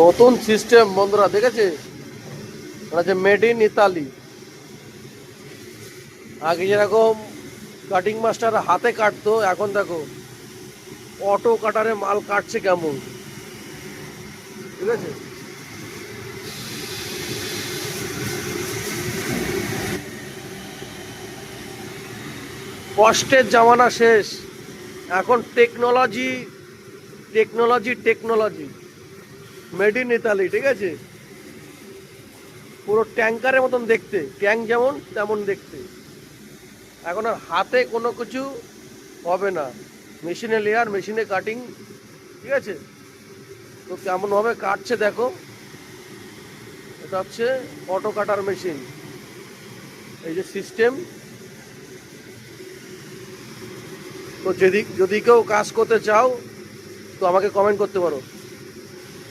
নতুন সিস্টেম বন্ধুরা দেখেছে, যে মেড ইন ইতালি। আগে যেরকম কাটিং মাস্টার হাতে কাটতো, এখন দেখো অটো কাটারে মাল কাটছে কেমন, ঠিক আছে। কষ্টের জামানা শেষ, এখন technology technology technology. Made in Italy, ঠিক আছে। পুরো ট্যাঙ্কারের মতন দেখতে, ট্যাঙ্ক যেমন তেমন দেখতে। এখন আর হাতে কোনো কিছু হবে না, মেশিনে লেয়ার, মেশিনে কাটিং, ঠিক আছে। তো কেমনভাবে কাটছে দেখো, এটা হচ্ছে অটো কাটার মেশিন। এই যে সিস্টেম। তো যদি যদি কেউ কাজ করতে চাও তো আমাকে কমেন্ট করতে পারো।